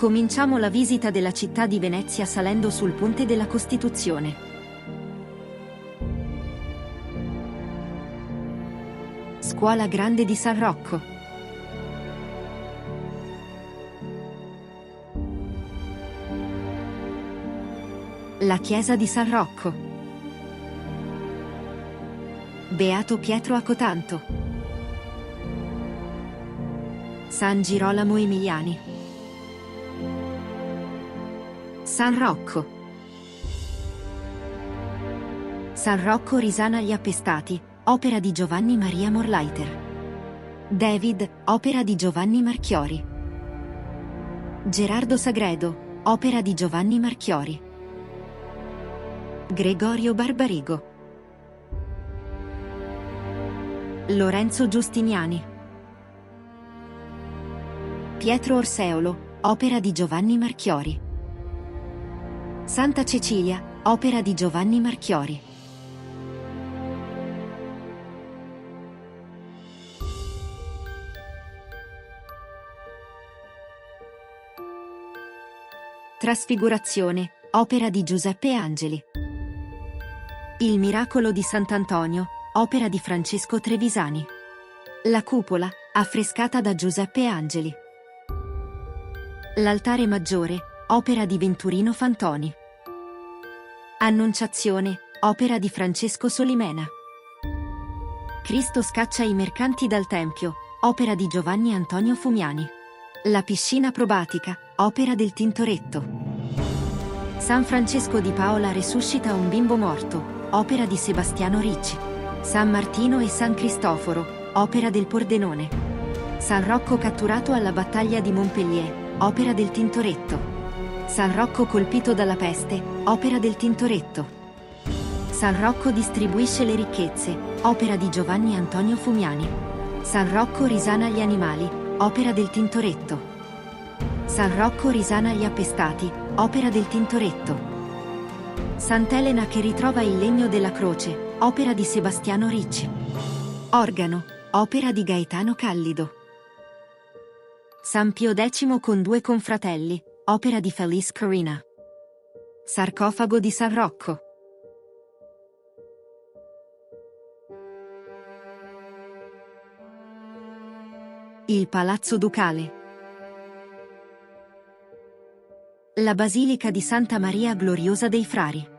Cominciamo la visita della città di Venezia salendo sul Ponte della Costituzione. Scuola Grande di San Rocco. La chiesa di San Rocco. Beato Pietro a Cotanto. San Girolamo Emiliani. San Rocco. San Rocco risana gli appestati, opera di Giovanni Maria Morleiter. David, opera di Giovanni Marchiori. Gerardo Sagredo, opera di Giovanni Marchiori. Gregorio Barbarigo. Lorenzo Giustiniani. Pietro Orseolo, opera di Giovanni Marchiori. Santa Cecilia, opera di Giovanni Marchiori. Trasfigurazione, opera di Giuseppe Angeli. Il miracolo di Sant'Antonio, opera di Francesco Trevisani. La cupola, affrescata da Giuseppe Angeli. L'altare maggiore, opera di Venturino Fantoni. Annunciazione, opera di Francesco Solimena. Cristo scaccia i mercanti dal Tempio, opera di Giovanni Antonio Fumiani. La piscina probatica, opera del Tintoretto. San Francesco di Paola resuscita un bimbo morto, opera di Sebastiano Ricci. San Martino e San Cristoforo, opera del Pordenone. San Rocco catturato alla battaglia di Montpellier, opera del Tintoretto. San Rocco colpito dalla peste, opera del Tintoretto. San Rocco distribuisce le ricchezze, opera di Giovanni Antonio Fumiani. San Rocco risana gli animali, opera del Tintoretto. San Rocco risana gli appestati, opera del Tintoretto. Sant'Elena che ritrova il legno della croce, opera di Sebastiano Ricci. Organo, opera di Gaetano Callido. San Pio X con due confratelli, opera di Felice Corina. Sarcofago di San Rocco. Il Palazzo Ducale. La Basilica di Santa Maria Gloriosa dei Frari.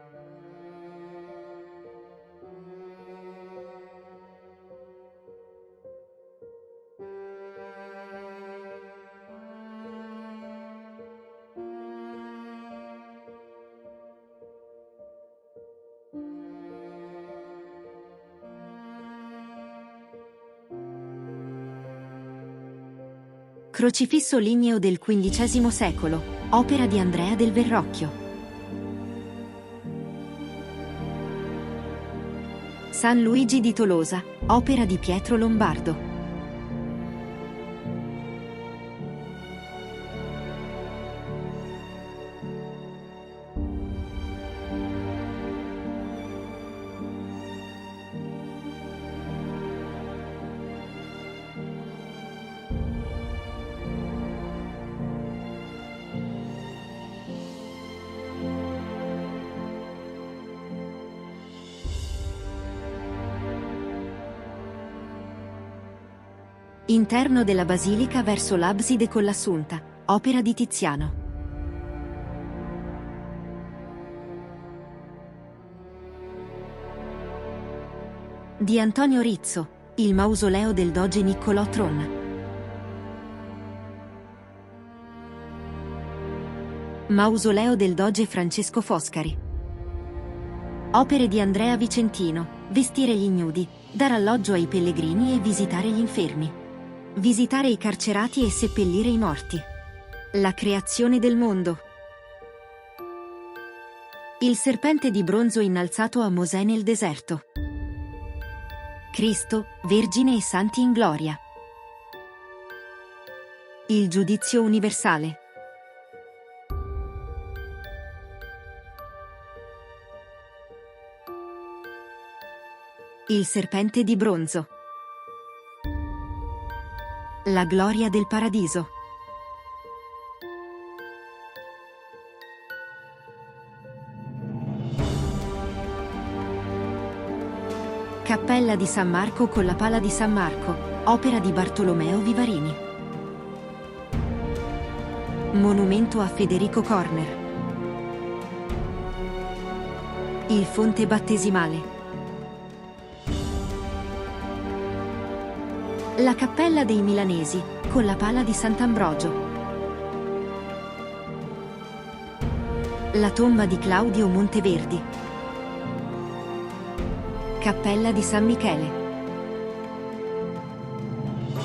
Crocifisso ligneo del XV secolo, opera di Andrea del Verrocchio. San Luigi di Tolosa, opera di Pietro Lombardo. Interno della basilica verso l'abside con l'Assunta, opera di Tiziano. Di Antonio Rizzo, il mausoleo del doge Niccolò Tron. Mausoleo del doge Francesco Foscari. Opere di Andrea Vicentino, vestire gli ignudi, dare alloggio ai pellegrini e visitare gli infermi. Visitare i carcerati e seppellire i morti. La creazione del mondo. Il serpente di bronzo innalzato a Mosè nel deserto. Cristo, Vergine e Santi in gloria. Il giudizio universale. Il serpente di bronzo. La gloria del paradiso. Cappella di San Marco con la Pala di San Marco, opera di Bartolomeo Vivarini. Monumento a Federico Corner. Il fonte battesimale. La Cappella dei Milanesi, con la Pala di Sant'Ambrogio. La tomba di Claudio Monteverdi. Cappella di San Michele.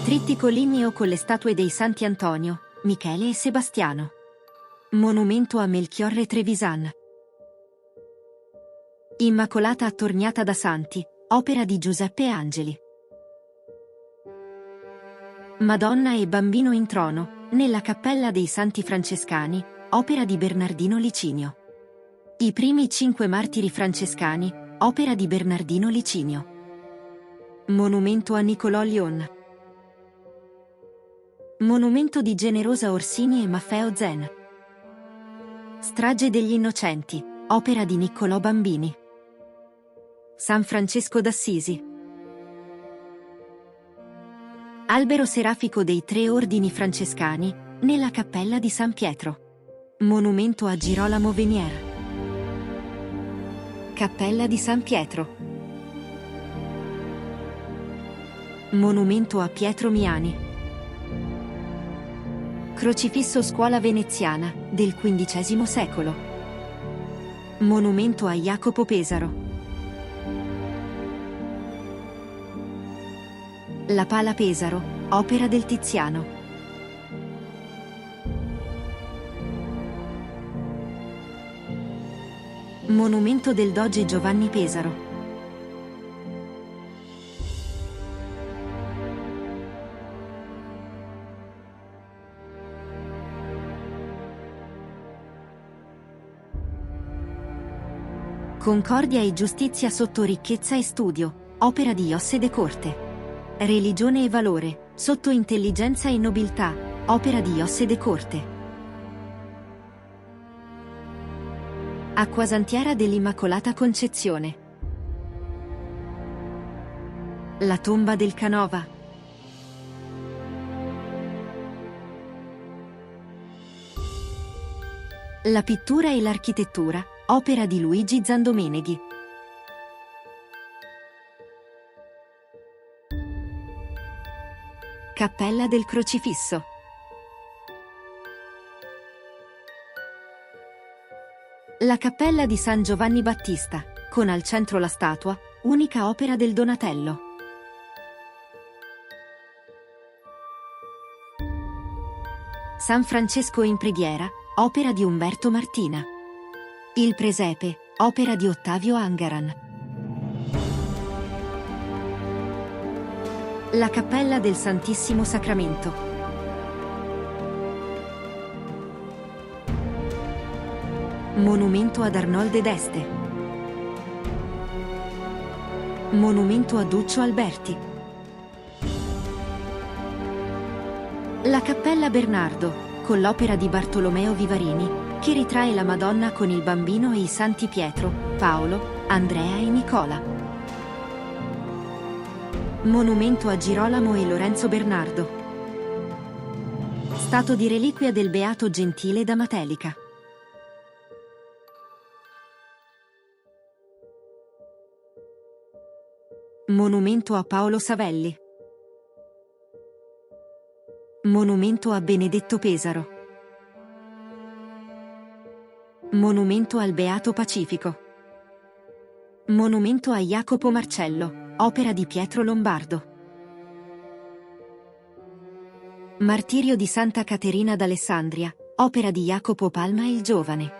Trittico ligneo con le statue dei Santi Antonio, Michele e Sebastiano. Monumento a Melchiorre Trevisan. Immacolata attorniata da santi, opera di Giuseppe Angeli. Madonna e Bambino in trono, nella Cappella dei Santi Francescani, opera di Bernardino Licinio. I primi 5 martiri francescani, opera di Bernardino Licinio. Monumento a Niccolò Lion. Monumento di Generosa Orsini e Maffeo Zen. Strage degli Innocenti, opera di Niccolò Bambini. San Francesco d'Assisi. Albero serafico dei 3 ordini francescani, nella Cappella di San Pietro. Monumento a Girolamo Venier. Cappella di San Pietro. Monumento a Pietro Miani. Crocifisso Scuola Veneziana, del XV secolo. Monumento a Jacopo Pesaro. La Pala Pesaro, opera del Tiziano. Monumento del Doge Giovanni Pesaro. Concordia e giustizia sotto ricchezza e studio, opera di Josse de Corte. Religione e valore, sotto intelligenza e nobiltà, opera di Josse de Corte. Acquasantiera dell'Immacolata Concezione. La tomba del Canova. La pittura e l'architettura, opera di Luigi Zandomeneghi. Cappella del Crocifisso. La Cappella di San Giovanni Battista, con al centro la statua, unica opera del Donatello. San Francesco in preghiera, opera di Umberto Martina. Il Presepe, opera di Ottavio Angaran. La Cappella del Santissimo Sacramento. Monumento ad Arnolde d'Este. Monumento a Duccio Alberti. La Cappella Bernardo, con l'opera di Bartolomeo Vivarini, che ritrae la Madonna con il Bambino e i Santi Pietro, Paolo, Andrea e Nicola. Monumento a Girolamo e Lorenzo Bernardo. Stato di reliquia del Beato Gentile da Matelica. Monumento a Paolo Savelli. Monumento a Benedetto Pesaro. Monumento al Beato Pacifico. Monumento a Jacopo Marcello, opera di Pietro Lombardo. Martirio di Santa Caterina d'Alessandria, opera di Jacopo Palma il Giovane.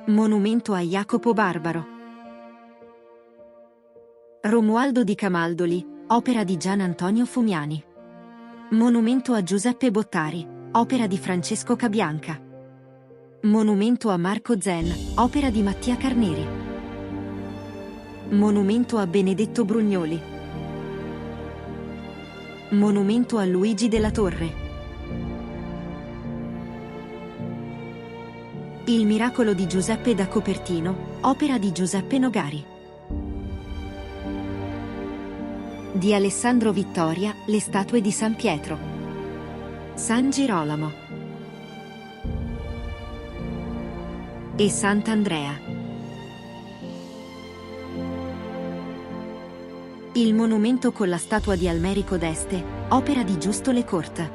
Monumento a Jacopo Barbaro. Romualdo di Camaldoli, opera di Gian Antonio Fumiani. Monumento a Giuseppe Bottari, opera di Francesco Cabianca. Monumento a Marco Zen, opera di Mattia Carneri. Monumento a Benedetto Brugnoli. Monumento a Luigi della Torre. Il miracolo di Giuseppe da Copertino, opera di Giuseppe Nogari. Di Alessandro Vittoria, le statue di San Pietro. San Girolamo e Sant'Andrea. Il monumento con la statua di Almerico d'Este, opera di Giusto Lecorta.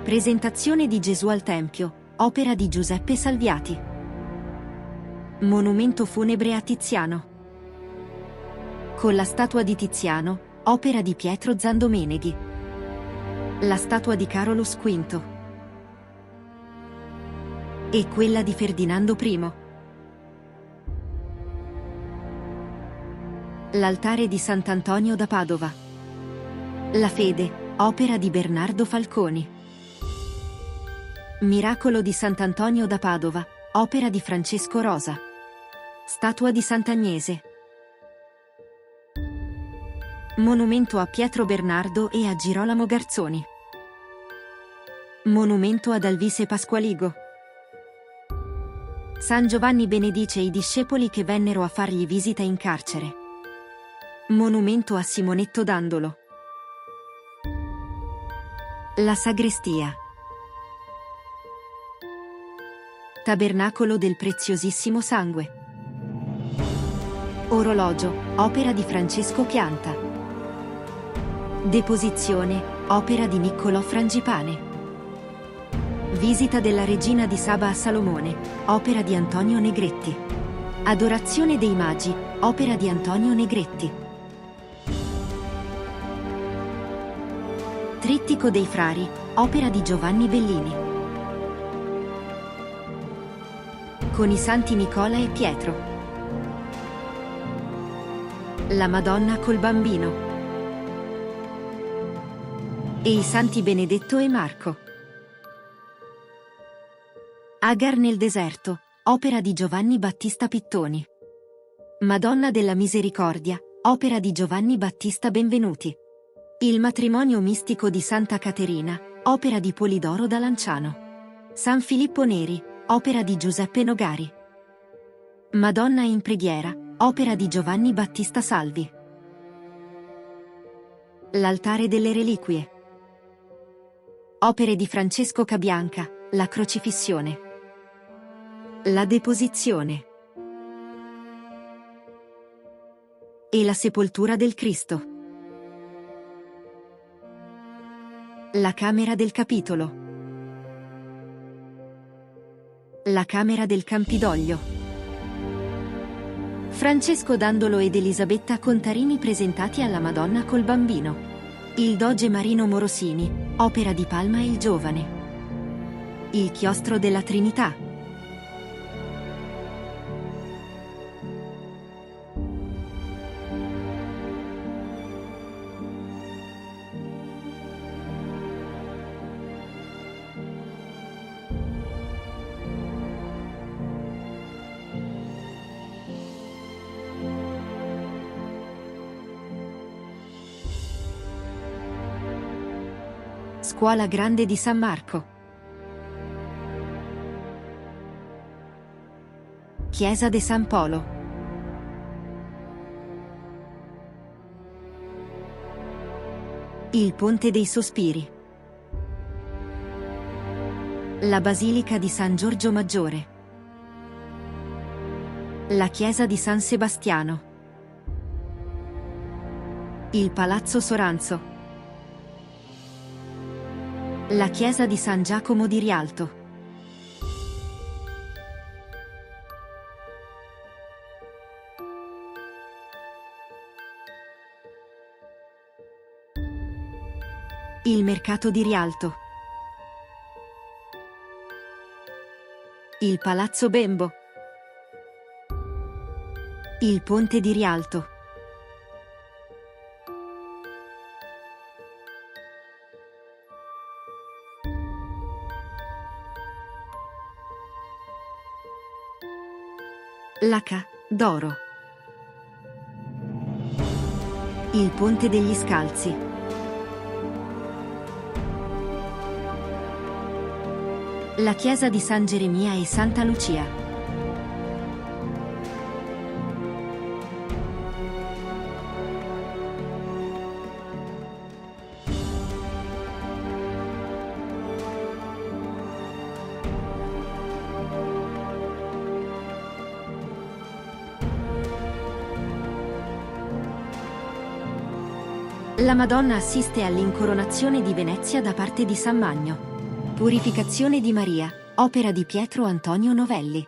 Presentazione di Gesù al Tempio, opera di Giuseppe Salviati. Monumento funebre a Tiziano. Con la statua di Tiziano, opera di Pietro Zandomeneghi. La statua di Carolus V. E quella di Ferdinando I. L'altare di Sant'Antonio da Padova. La fede, opera di Bernardo Falconi. Miracolo di Sant'Antonio da Padova, opera di Francesco Rosa. Statua di Sant'Agnese. Monumento a Pietro Bernardo e a Girolamo Garzoni. Monumento ad Alvise Pasqualigo. San Giovanni benedice i discepoli che vennero a fargli visita in carcere. Monumento a Simonetto Dandolo. La sagrestia. Tabernacolo del Preziosissimo Sangue. Orologio, opera di Francesco Pianta. Deposizione, opera di Niccolò Frangipane. Visita della Regina di Saba a Salomone, opera di Antonio Negretti. Adorazione dei Magi, opera di Antonio Negretti. Trittico dei Frari, opera di Giovanni Bellini. Con i Santi Nicola e Pietro. La Madonna col Bambino. E i Santi Benedetto e Marco. Agar nel deserto, opera di Giovanni Battista Pittoni. Madonna della Misericordia, opera di Giovanni Battista Benvenuti. Il matrimonio mistico di Santa Caterina, opera di Polidoro da Lanciano. San Filippo Neri, opera di Giuseppe Nogari. Madonna in preghiera, opera di Giovanni Battista Salvi. L'altare delle reliquie. Opere di Francesco Cabianca, la crocifissione. La deposizione. E la sepoltura del Cristo. La camera del capitolo. La camera del Campidoglio. Francesco Dandolo ed Elisabetta Contarini presentati alla Madonna col Bambino. Il Doge Marino Morosini, opera di Palma il Giovane. Il chiostro della Trinità. Scuola Grande di San Marco. Chiesa de San Polo. Il Ponte dei Sospiri. La Basilica di San Giorgio Maggiore. La Chiesa di San Sebastiano. Il Palazzo Soranzo. La Chiesa di San Giacomo di Rialto. Il Mercato di Rialto. Il Palazzo Bembo. Il Ponte di Rialto. La Ca d'Oro. Il Ponte degli Scalzi. La chiesa di San Geremia e Santa Lucia. La Madonna assiste all'incoronazione di Venezia da parte di San Magno. Purificazione di Maria, opera di Pietro Antonio Novelli.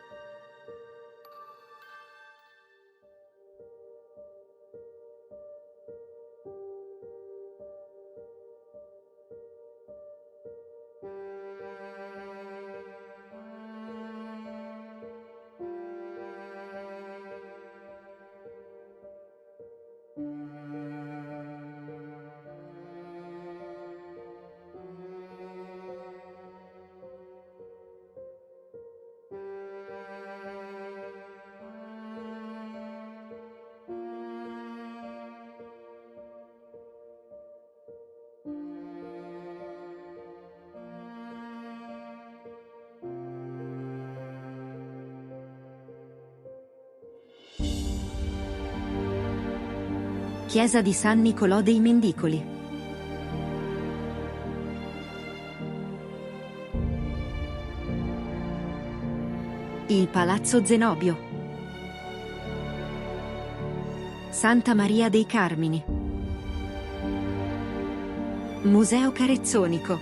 Chiesa di San Nicolò dei Mendicoli. Il Palazzo Zenobio. Santa Maria dei Carmini. Museo Carezzonico.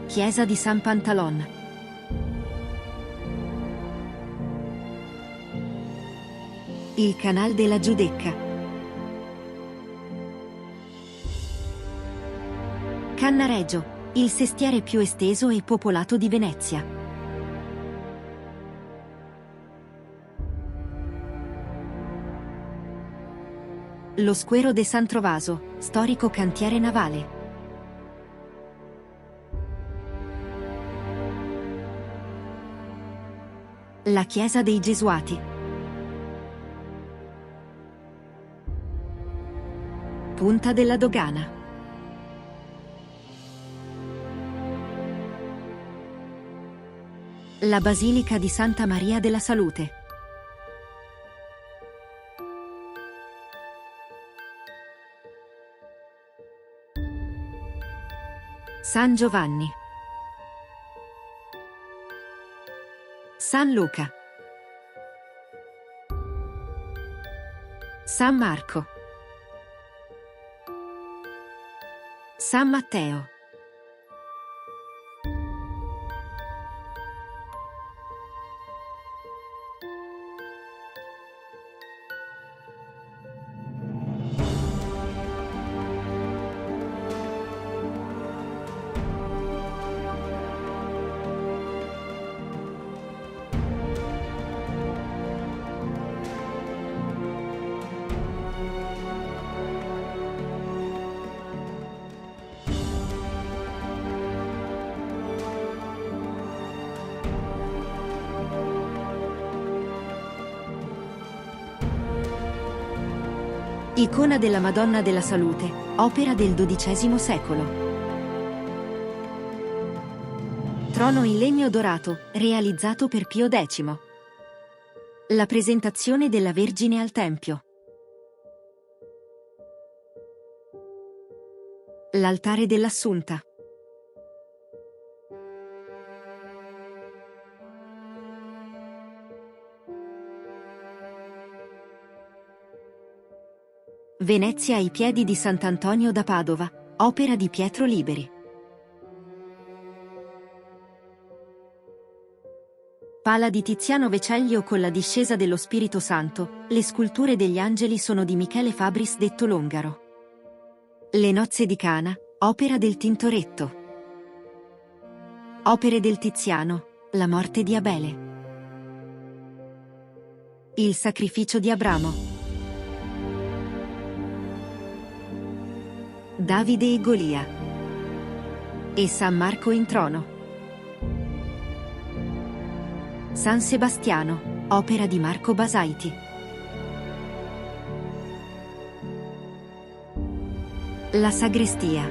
Chiesa di San Pantalon. Il Canal della Giudecca. Cannaregio, il sestiere più esteso e popolato di Venezia. Lo Squero de San Trovaso, storico cantiere navale. La Chiesa dei Gesuati. Punta della Dogana. La Basilica di Santa Maria della Salute. San Giovanni. San Luca. San Marco. San Matteo. Icona della Madonna della Salute, opera del XII secolo. Trono in legno dorato, realizzato per Pio X. La presentazione della Vergine al Tempio. L'altare dell'Assunta. Venezia ai piedi di Sant'Antonio da Padova, opera di Pietro Liberi. Pala di Tiziano Vecellio con la discesa dello Spirito Santo, le sculture degli angeli sono di Michele Fabris detto Longaro. Le nozze di Cana, opera del Tintoretto. Opere del Tiziano, la morte di Abele. Il sacrificio di Abramo. Davide e Golia. E San Marco in trono. San Sebastiano, opera di Marco Basaiti. La sagrestia.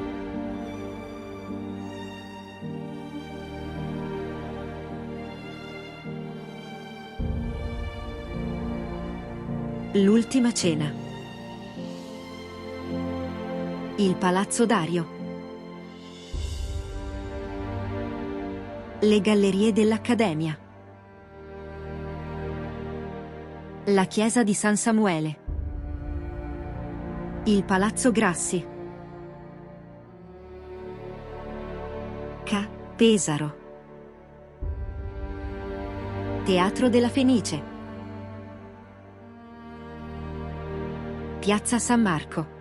L'ultima cena. Il Palazzo Dario. Le gallerie dell'Accademia. La chiesa di San Samuele. Il Palazzo Grassi. K. Pesaro. Teatro della Fenice. Piazza San Marco.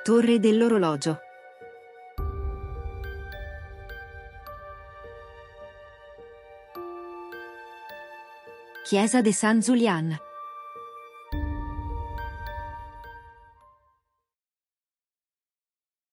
Torre dell'Orologio. Chiesa de San Zulian.